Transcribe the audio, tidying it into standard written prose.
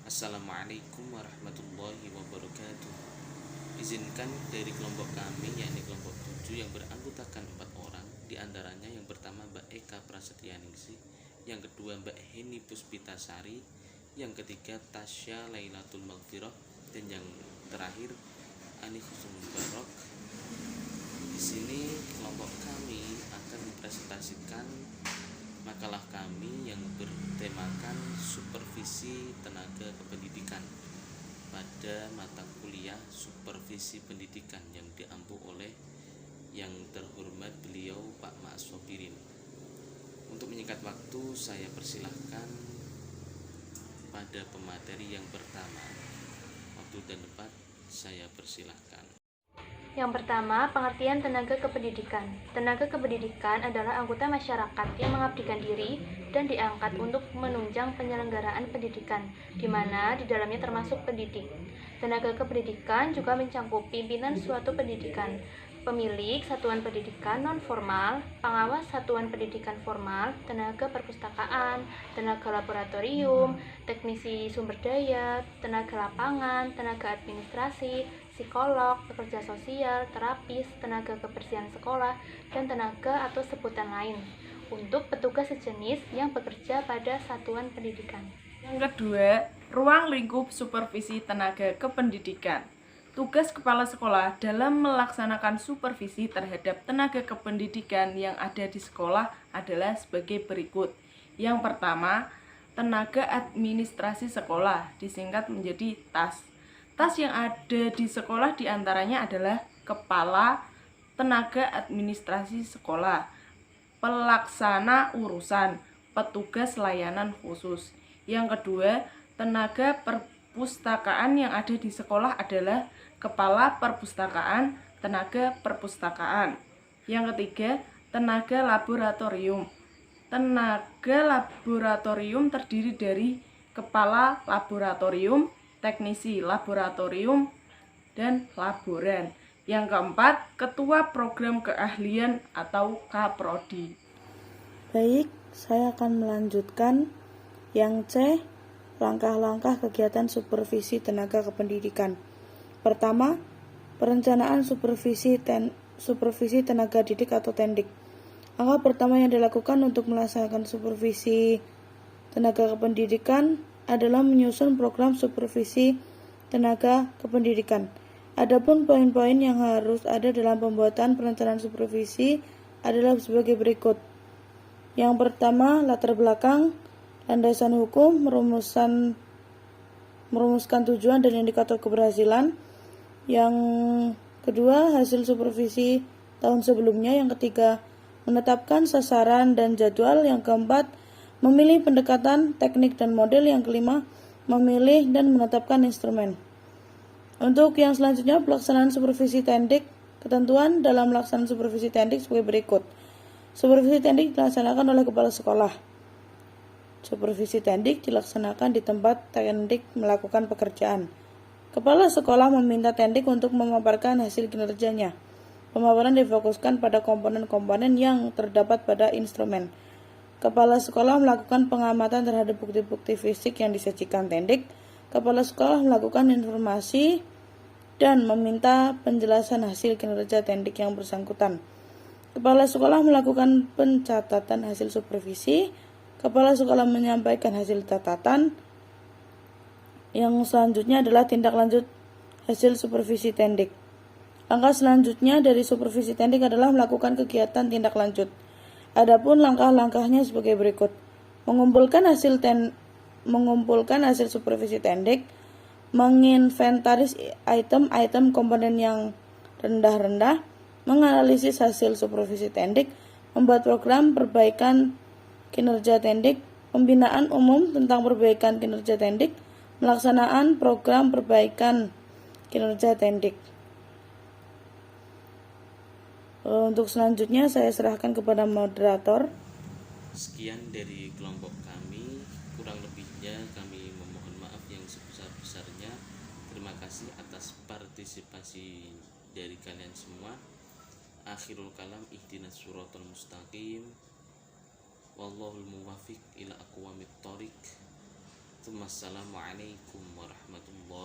Assalamualaikum warahmatullahi wabarakatuh. Izinkan dari kelompok kami, yakni kelompok 7 yang beranggotakan 4 orang, diantaranya yang pertama Mbak Eka Prasetyaningsih, yang kedua Mbak Heni Puspitasari, yang ketiga Tasya Lailatul Maghfirah, dan yang terakhir Ani Husnul Barok. Di sini kelompok kami akan mempresentasikan makalah kami yang bertemakan supervisi tenaga kependidikan pada mata kuliah supervisi pendidikan yang diampu oleh yang terhormat beliau Pak Ma'as Sobirin. Untuk menyingkat waktu, saya persilahkan pada pemateri yang pertama. Waktu dan tempat saya persilahkan. Yang pertama, pengertian tenaga kependidikan. Tenaga kependidikan adalah anggota masyarakat yang mengabdikan diri dan diangkat untuk menunjang penyelenggaraan pendidikan, di mana di dalamnya termasuk pendidik. Tenaga kependidikan juga mencakup pimpinan suatu pendidikan, pemilik satuan pendidikan non-formal, pengawas satuan pendidikan formal, tenaga perpustakaan, tenaga laboratorium, teknisi sumber daya, tenaga lapangan, tenaga administrasi, psikolog, pekerja sosial, terapis, tenaga kebersihan sekolah, dan tenaga atau sebutan lain untuk petugas sejenis yang bekerja pada satuan pendidikan. Yang kedua, ruang lingkup supervisi tenaga kependidikan. Tugas kepala sekolah dalam melaksanakan supervisi terhadap tenaga kependidikan yang ada di sekolah adalah sebagai berikut. Yang pertama, tenaga administrasi sekolah, disingkat menjadi TAS. TAS yang ada di sekolah diantaranya adalah kepala tenaga administrasi sekolah, pelaksana urusan, petugas layanan khusus. Yang kedua, tenaga perpustakaan yang ada di sekolah adalah kepala perpustakaan, tenaga perpustakaan. Yang ketiga, tenaga laboratorium. Tenaga laboratorium terdiri dari kepala laboratorium, teknisi laboratorium, dan laboran. Yang keempat, ketua program keahlian atau Kaprodi. Baik, saya akan melanjutkan yang C, langkah-langkah kegiatan supervisi tenaga kependidikan. Pertama, perencanaan supervisi tenaga didik atau TENDIK. Langkah pertama yang dilakukan untuk melaksanakan supervisi tenaga kependidikan adalah menyusun program supervisi tenaga kependidikan. Adapun poin-poin yang harus ada dalam pembuatan perencanaan supervisi adalah sebagai berikut. Yang pertama, latar belakang, landasan hukum, merumuskan tujuan dan indikator keberhasilan. Yang kedua, hasil supervisi tahun sebelumnya. Yang ketiga, menetapkan sasaran dan jadwal. Yang keempat, memilih pendekatan, teknik, dan model. Yang kelima, memilih dan menetapkan instrumen. Untuk yang selanjutnya, pelaksanaan supervisi TENDIK. Ketentuan dalam pelaksanaan supervisi TENDIK sebagai berikut. Supervisi TENDIK dilaksanakan oleh kepala sekolah. Supervisi TENDIK dilaksanakan di tempat TENDIK melakukan pekerjaan. Kepala sekolah meminta TENDIK untuk memaparkan hasil kinerjanya. Pemaparan difokuskan pada komponen-komponen yang terdapat pada instrumen. Kepala sekolah melakukan pengamatan terhadap bukti-bukti fisik yang disajikan TENDIK. Kepala sekolah melakukan informasi dan meminta penjelasan hasil kinerja TENDIK yang bersangkutan. Kepala sekolah melakukan pencatatan hasil supervisi. Kepala sekolah menyampaikan hasil catatan. Yang selanjutnya adalah tindak lanjut hasil supervisi TENDIK. Langkah selanjutnya dari supervisi TENDIK adalah melakukan kegiatan tindak lanjut. Adapun langkah-langkahnya sebagai berikut. Mengumpulkan hasil supervisi TENDIK, menginventaris item-item komponen yang rendah-rendah, menganalisis hasil supervisi TENDIK, membuat program perbaikan kinerja TENDIK, pembinaan umum tentang perbaikan kinerja TENDIK, melaksanaan program perbaikan kinerja TENDIK. Untuk selanjutnya saya serahkan kepada moderator. Sekian dari kelompok kami, kurang lebihnya kami memohon maaf yang sebesar-besarnya. Terima kasih atas partisipasi dari kalian semua. Akhirul kalam, ihdinas siratal mustaqim, wallahul muwaffiq ila aqwamit thoriq. Wassalamualaikum warahmatullahi